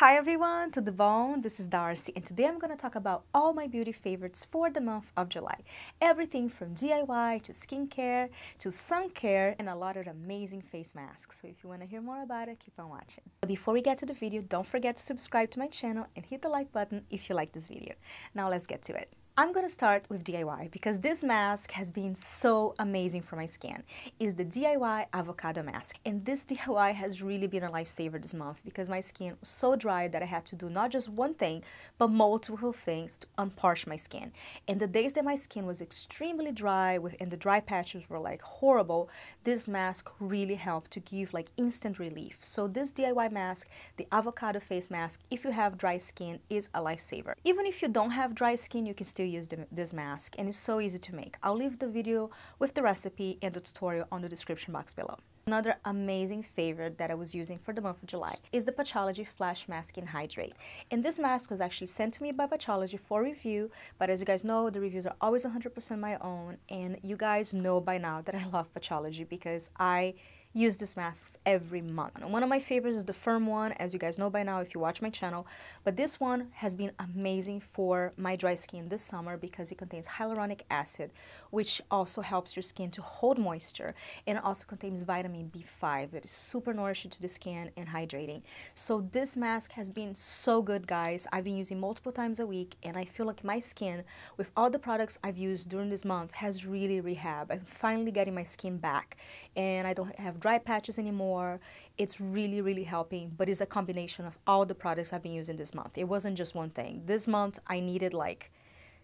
Hi everyone, to the bone, this is Darcy, and today I'm going to talk about all my beauty favorites for the month of July. Everything from DIY to skincare to sun care and a lot of amazing face masks. So if you want to hear more about it, keep on watching. But before we get to the video, don't forget to subscribe to my channel and hit the like button if you like this video. Now let's get to it. I'm going to start with DIY because this mask has been so amazing for my skin. It's the DIY avocado mask, and this DIY has really been a lifesaver this month because my skin was so dry that I had to do not just one thing but multiple things to unparch my skin. And the days that my skin was extremely dry and the dry patches were like horrible, this mask really helped to give like instant relief. So this DIY mask, the avocado face mask, if you have dry skin, is a lifesaver. Even if you don't have dry skin, you can still use this mask, and it's so easy to make. I'll leave the video with the recipe and the tutorial on the description box below. Another amazing favorite that I was using for the month of July is the PATCHOLOGY Flash Mask in Hydrate. And this mask was actually sent to me by PATCHOLOGY for review, but as you guys know, the reviews are always 100% my own, and you guys know by now that I love PATCHOLOGY because I use these masks every month. And one of my favorites is the firm one, as you guys know by now if you watch my channel, but this one has been amazing for my dry skin this summer because it contains hyaluronic acid, which also helps your skin to hold moisture, and it also contains vitamin B5 that is super nourishing to the skin and hydrating. So this mask has been so good, guys. I've been using multiple times a week, and I feel like my skin, with all the products I've used during this month, has really rehabbed. I'm finally getting my skin back, and I don't have dry patches anymore. It's really helping, but it's a combination of all the products I've been using this month. It wasn't just one thing. This month I needed like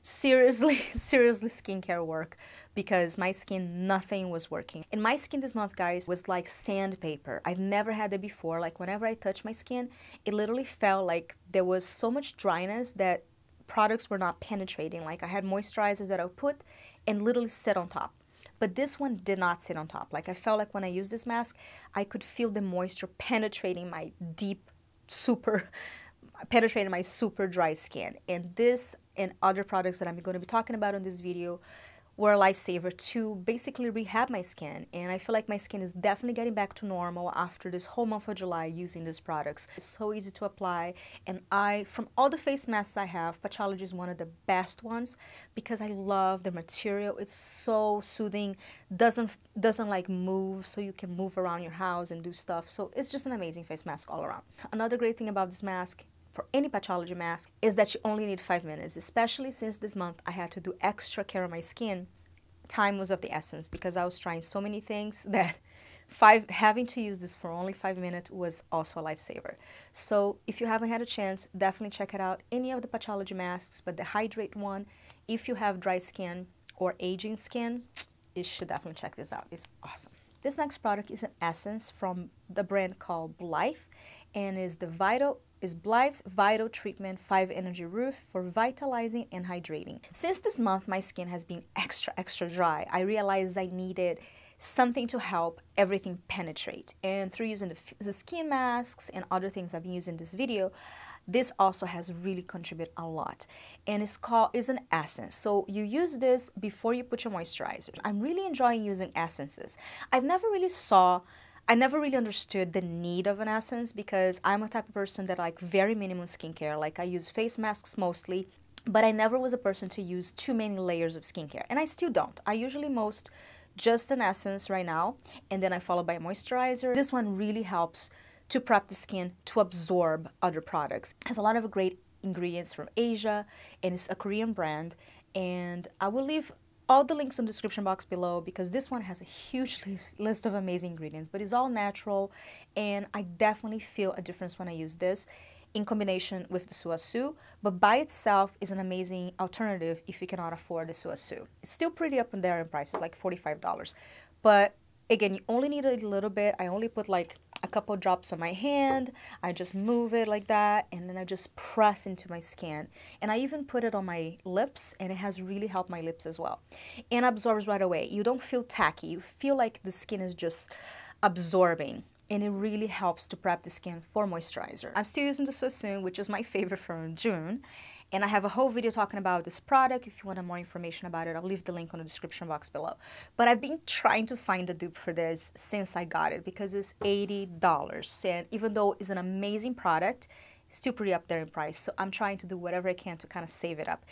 seriously skincare work because my skin, nothing was working. And my skin this month, guys, was like sandpaper. I've never had it before. Like whenever I touch my skin, it literally felt like there was so much dryness that products were not penetrating. Like I had moisturizers that I would put and literally sit on top. But this one did not sit on top. Like I felt like when I used this mask, I could feel the moisture penetrating my super dry skin. And this and other products that I'm going to be talking about in this video were a lifesaver to basically rehab my skin. And I feel like my skin is definitely getting back to normal after this whole month of July using these products. It's so easy to apply, and from all the face masks I have, PATCHOLOGY is one of the best ones because I love the material. It's so soothing, doesn't like move, so you can move around your house and do stuff. So it's just an amazing face mask all around. Another great thing about this mask for any PATCHOLOGY mask is that you only need 5 minutes, especially since this month I had to do extra care on my skin. Time was of the essence because I was trying so many things that having to use this for only 5 minutes was also a lifesaver. So if you haven't had a chance, definitely check it out. Any of the PATCHOLOGY masks, but the Hydrate one, if you have dry skin or aging skin, you should definitely check this out. It's awesome. This next product is an essence from the brand called BLITHE, and is the BLITHE Vital Treatment 5 Energy Roof for vitalizing and hydrating. Since this month my skin has been extra dry, I realized I needed something to help everything penetrate. And through using the skin masks and other things I've been using in this video, this also has really contributed a lot. And it's an essence. So you use this before you put your moisturizer. I'm really enjoying using essences. I never really understood the need of an essence because I'm a type of person that like very minimal skincare. Like I use face masks mostly, but I never was a person to use too many layers of skincare. And I still don't. I usually just an essence right now, and then I follow by a moisturizer. This one really helps to prep the skin to absorb other products. It has a lot of great ingredients from Asia, and it's a Korean brand. And I will leave all the links in the description box below because this one has a huge list of amazing ingredients, but it's all natural, and I definitely feel a difference when I use this in combination with the SULWHASOO, but by itself is an amazing alternative if you cannot afford the SULWHASOO. It's still pretty up in there in prices, like $45, but again, you only need a little bit. I only put like a couple drops on my hand. I just move it like that, and then I just press into my skin. And I even put it on my lips, and it has really helped my lips as well. And absorbs right away. You don't feel tacky. You feel like the skin is just absorbing, and it really helps to prep the skin for moisturizer. I'm still using the SULWHASOO, which is my favorite from June. And I have a whole video talking about this product. If you want more information about it, I'll leave the link on the description box below. But I've been trying to find a dupe for this since I got it because it's $80. And even though it's an amazing product, still pretty up there in price. So I'm trying to do whatever I can to kind of save it up.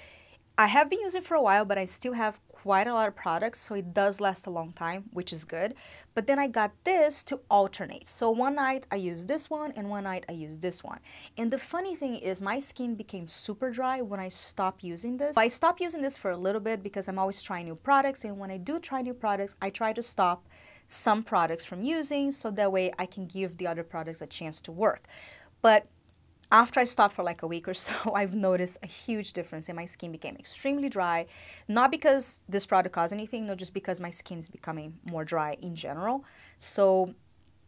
I have been using it for a while, but I still have quite a lot of products, so it does last a long time, which is good. But then I got this to alternate. So one night I use this one, and one night I use this one. And the funny thing is my skin became super dry when I stopped using this. I stopped using this for a little bit because I'm always trying new products, and when I do try new products, I try to stop some products from using so that way I can give the other products a chance to work. But after I stopped for like a week or so, I've noticed a huge difference and my skin became extremely dry. Not because this product caused anything, no, just because my skin is becoming more dry in general. So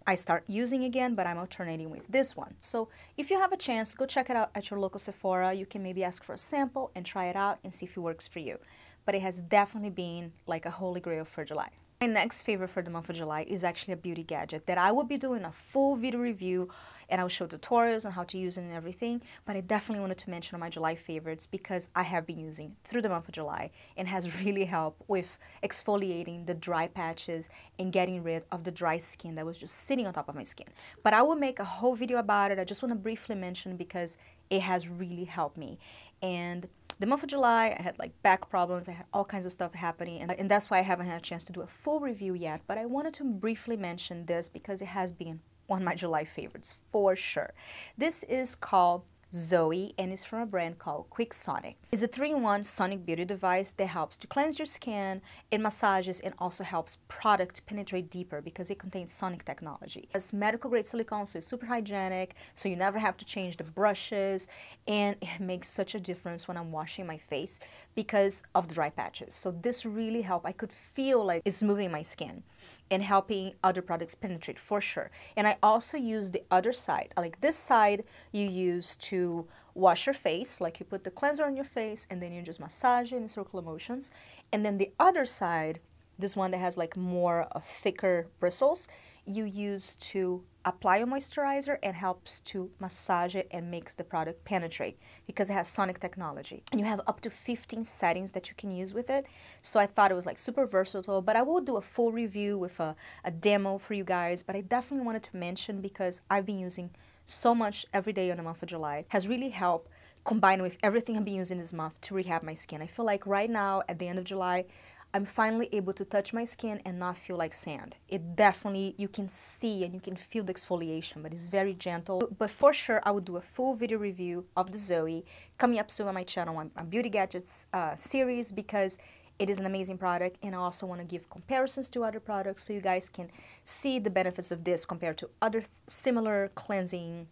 I start using again, but I'm alternating with this one. So if you have a chance, go check it out at your local Sephora. You can maybe ask for a sample and try it out and see if it works for you. But it has definitely been like a holy grail for July. My next favorite for the month of July is actually a beauty gadget that I will be doing a full video review, and I'll show tutorials on how to use it and everything, but I definitely wanted to mention on my July favorites because I have been using it through the month of July and has really helped with exfoliating the dry patches and getting rid of the dry skin that was just sitting on top of my skin. But I will make a whole video about it. I just want to briefly mention because it has really helped me. And the month of July, I had like back problems, I had all kinds of stuff happening, and that's why I haven't had a chance to do a full review yet, but I wanted to briefly mention this because it has been one of my July favorites for sure. This is called Zoe and it's from a brand called Quick Sonic. It's a 3-in-1 sonic beauty device that helps to cleanse your skin, it massages and also helps product penetrate deeper because it contains sonic technology. It's medical grade silicone, so it's super hygienic, so you never have to change the brushes, and it makes such a difference when I'm washing my face because of the dry patches. So this really helped. I could feel like it's smoothing my skin and helping other products penetrate for sure. And I also use the other side. Like this side you use to wash your face, like you put the cleanser on your face and then you just massage it in circular motions. And then the other side, this one that has like more thicker bristles, you use to apply a moisturizer and helps to massage it and makes the product penetrate because it has sonic technology. And you have up to 15 settings that you can use with it. So I thought it was like super versatile, but I will do a full review with a demo for you guys. But I definitely wanted to mention because I've been using so much every day in the month of July. It has really helped combine with everything I've been using this month to rehab my skin. I feel like right now at the end of July, I'm finally able to touch my skin and not feel like sand. It definitely, you can see and you can feel the exfoliation, but it's very gentle. But for sure, I will do a full video review of the Zoe coming up soon on my channel, on my Beauty Gadgets series, because it is an amazing product, and I also want to give comparisons to other products so you guys can see the benefits of this compared to other similar cleansing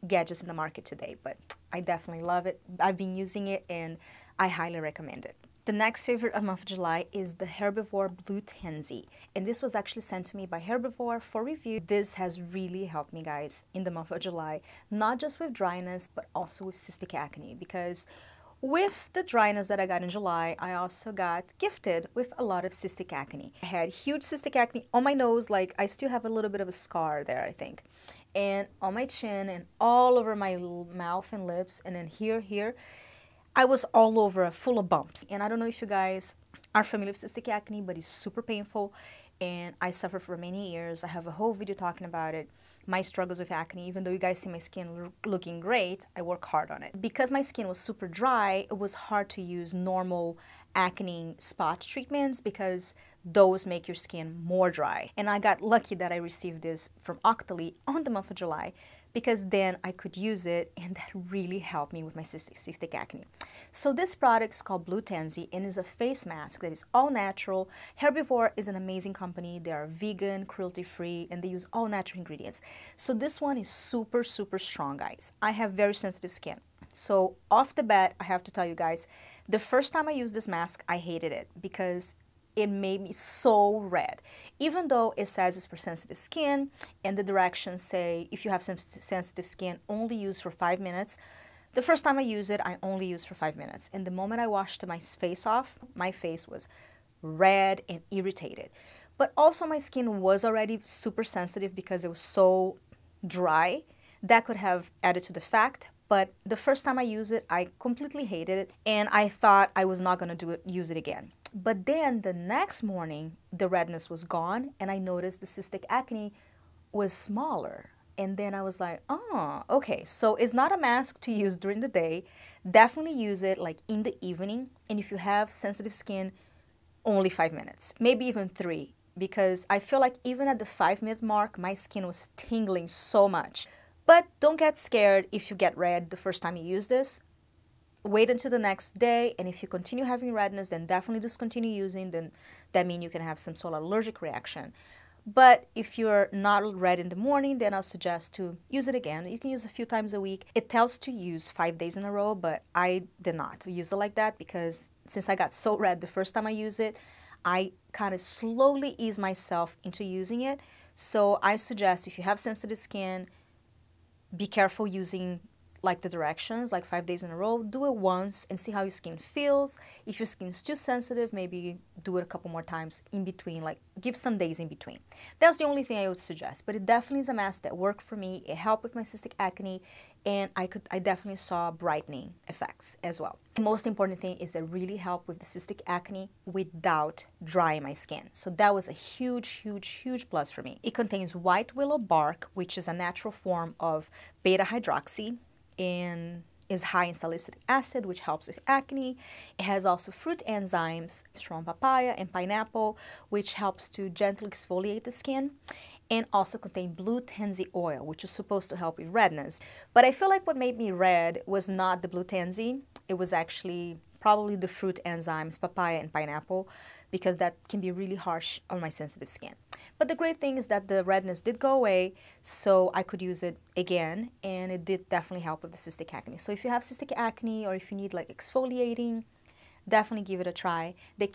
gadgets in the market today. But I definitely love it. I've been using it and I highly recommend it. The next favorite of the month of July is the Herbivore Blue Tansy, and this was actually sent to me by Herbivore for review. This has really helped me, guys, in the month of July, not just with dryness, but also with cystic acne, because with the dryness that I got in July, I also got gifted with a lot of cystic acne. I had huge cystic acne on my nose, like I still have a little bit of a scar there, I think, and on my chin and all over my mouth and lips, and then here, I was all over, full of bumps. And I don't know if you guys are familiar with cystic acne, but it's super painful. And I suffered for many years. I have a whole video talking about it, my struggles with acne. Even though you guys see my skin looking great, I work hard on it. Because my skin was super dry, it was hard to use normal acne spot treatments because those make your skin more dry. And I got lucky that I received this from Octoly on the month of July, because then I could use it, and that really helped me with my cystic acne. So this product is called Blue Tansy and is a face mask that is all natural. Herbivore is an amazing company. They are vegan, cruelty-free, and they use all natural ingredients. So this one is super, super strong, guys. I have very sensitive skin. So off the bat, I have to tell you guys, the first time I used this mask, I hated it because it made me so red. Even though it says it's for sensitive skin and the directions say if you have sensitive skin, only use for 5 minutes. The first time I used it, I only used for 5 minutes. And the moment I washed my face off, my face was red and irritated. But also my skin was already super sensitive because it was so dry. That could have added to the fact. But the first time I used it, I completely hated it. And I thought I was not going to use it again. But then the next morning, the redness was gone, and I noticed the cystic acne was smaller. And then I was like, oh, okay. So it's not a mask to use during the day. Definitely use it like in the evening. And if you have sensitive skin, only 5 minutes, maybe even 3. Because I feel like even at the 5-minute mark, my skin was tingling so much. But don't get scared if you get red the first time you use this. Wait until the next day, and if you continue having redness, then definitely discontinue using. Then that means you can have some sort of allergic reaction. But if you're not red in the morning, then I'll suggest to use it again. You can use a few times a week. It tells to use 5 days in a row, but I did not use it like that because since I got so red the first time I used it, I kind of slowly ease myself into using it. So I suggest if you have sensitive skin, be careful using like the directions, like 5 days in a row. Do it once and see how your skin feels. If your skin is too sensitive, maybe do it a couple more times in between, like give some days in between. That's the only thing I would suggest, but it definitely is a mask that worked for me. It helped with my cystic acne, and I definitely saw brightening effects as well. The most important thing is it really helped with the cystic acne without drying my skin. So that was a huge, huge, huge plus for me. It contains white willow bark, which is a natural form of beta-hydroxy, and is high in salicylic acid, which helps with acne. It has also fruit enzymes from papaya and pineapple, which helps to gently exfoliate the skin, and also contain blue tansy oil, which is supposed to help with redness. But I feel like what made me red was not the blue tansy. It was actually probably the fruit enzymes, papaya and pineapple, because that can be really harsh on my sensitive skin. But the great thing is that the redness did go away, so I could use it again, and it did definitely help with the cystic acne. So if you have cystic acne or if you need like exfoliating, definitely give it a try. They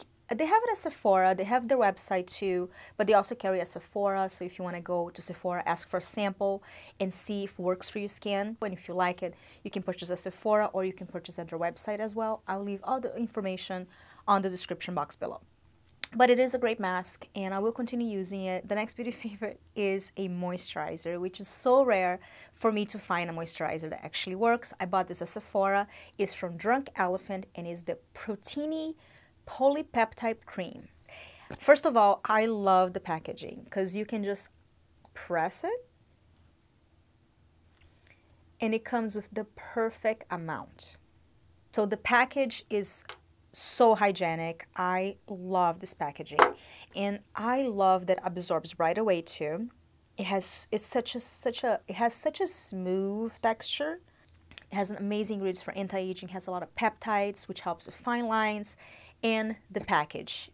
have it at Sephora. They have their website too, but they also carry a Sephora. So if you want to go to Sephora, ask for a sample and see if it works for your skin. And if you like it, you can purchase at Sephora or you can purchase at their website as well. I'll leave all the information on the description box below. But it is a great mask, and I will continue using it. The next beauty favorite is a moisturizer, which is so rare for me to find a moisturizer that actually works. I bought this at Sephora. It's from Drunkelephant and is the PROTINI Polypeptide Cream. First of all, I love the packaging because you can just press it and it comes with the perfect amount. So the package is so hygienic. I love this packaging, and I love that it absorbs right away too. It has such a smooth texture. It has an amazing ingredients for anti-aging. Has a lot of peptides, which helps with fine lines. And the package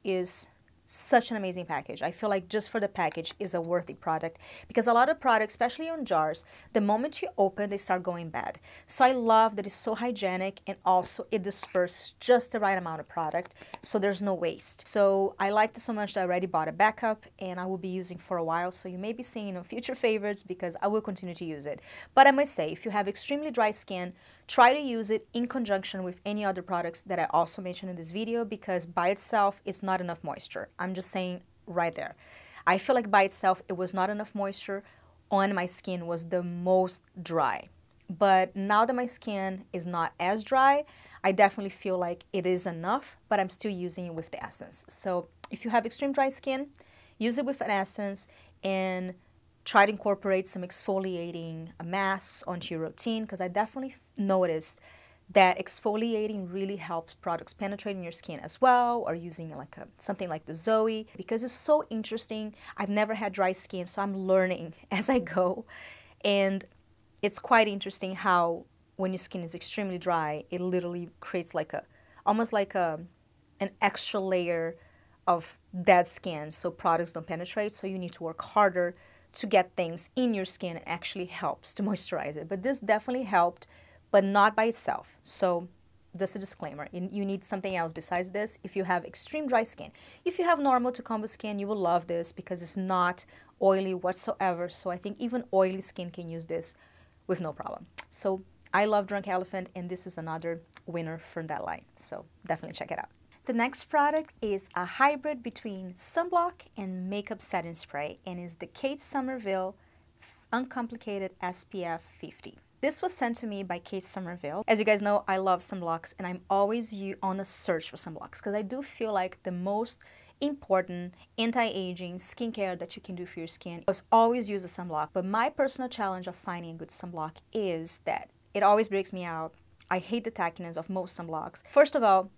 is such an amazing package. I feel like just for the package is a worthy product, because a lot of products, especially on jars, the moment you open, they start going bad. So I love that it's so hygienic, and also it disperses just the right amount of product, so there's no waste. So I like this so much that I already bought a backup, and I will be using for a while. So you may be seeing future favorites because I will continue to use it. But I must say, if you have extremely dry skin, try to use it in conjunction with any other products that I also mentioned in this video, because by itself, it's not enough moisture. I'm just saying right there. I feel like by itself, it was not enough moisture on my skin, was the most dry. But now that my skin is not as dry, I definitely feel like it is enough, but I'm still using it with the essence. So if you have extreme dry skin, use it with an essence and try to incorporate some exfoliating masks onto your routine, because I definitely noticed that exfoliating really helps products penetrate in your skin as well, or using like something like the Zoe, because it's so interesting. I've never had dry skin, so I'm learning as I go, and it's quite interesting how when your skin is extremely dry, it literally creates like almost like an extra layer of dead skin, so products don't penetrate. So you need to work harder to get things in your skin. It actually helps to moisturize it. But this definitely helped, but not by itself. So just a disclaimer, you need something else besides this if you have extreme dry skin. If you have normal to combo skin, you will love this because it's not oily whatsoever. So I think even oily skin can use this with no problem. So I love Drunkelephant, and this is another winner from that line. So definitely check it out. The next product is a hybrid between sunblock and makeup setting spray, and is the Kate Somerville Uncomplicated SPF 50. This was sent to me by Kate Somerville. As you guys know, I love sunblocks, and I'm always on a search for sunblocks because I do feel like the most important anti-aging skincare that you can do for your skin. Always use a sunblock, but my personal challenge of finding a good sunblock is that it always breaks me out. I hate the tackiness of most sunblocks. First of all,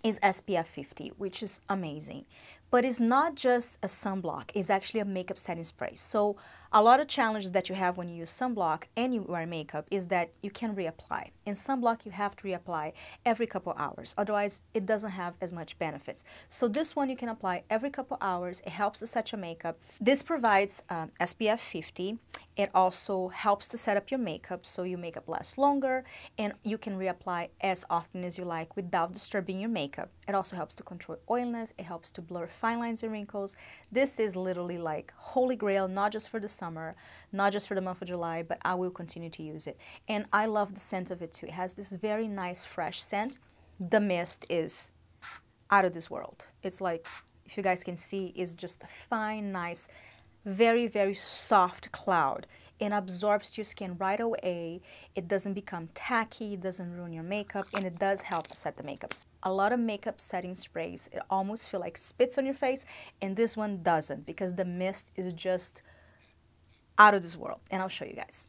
is SPF 50, which is amazing. But it's not just a sunblock, it's actually a makeup setting spray. So a lot of challenges that you have when you use sunblock and you wear makeup is that you can reapply. In sunblock, you have to reapply every couple hours. Otherwise, it doesn't have as much benefits. So this one you can apply every couple hours. It helps to set your makeup. This provides SPF 50. It also helps to set up your makeup so your makeup lasts longer and you can reapply as often as you like without disturbing your makeup. It also helps to control oiliness. It helps to blur fine lines and wrinkles. This is literally like holy grail, not just for the summer, not just for the month of July, but I will continue to use it. And I love the scent of it too. It has this very nice fresh scent. The mist is out of this world. It's like, if you guys can see, it's just a fine, nice, very, very soft cloud. It absorbs to your skin right away. It doesn't become tacky, it doesn't ruin your makeup, and it does help to set the makeup. A lot of makeup setting sprays, it almost feel like spits on your face, and this one doesn't because the mist is just out of this world. And I'll show you guys.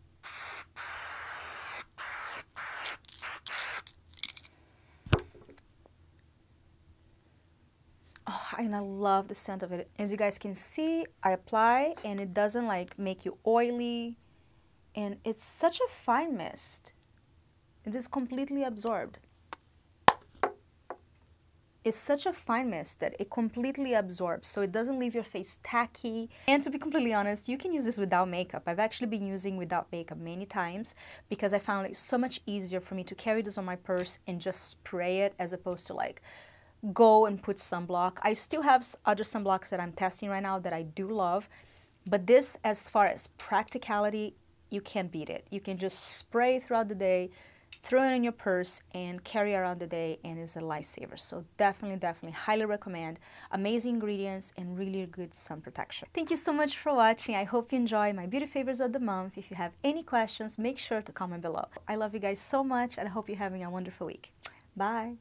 Oh, and I love the scent of it. As you guys can see, I apply and it doesn't like make you oily, and it's such a fine mist. It is completely absorbed. It's such a fine mist that it completely absorbs, so it doesn't leave your face tacky. And to be completely honest, you can use this without makeup. I've actually been using without makeup many times because I found it so much easier for me to carry this on my purse and just spray it as opposed to like go and put sunblock. I still have other sunblocks that I'm testing right now that I do love, but this, as far as practicality, you can't beat it. You can just spray throughout the day, throw it in your purse, and carry around the day, and it's a lifesaver. So definitely, highly recommend. Amazing ingredients and really good sun protection. Thank you so much for watching. I hope you enjoy my beauty favorites of the month. If you have any questions, make sure to comment below. I love you guys so much, and I hope you're having a wonderful week. Bye.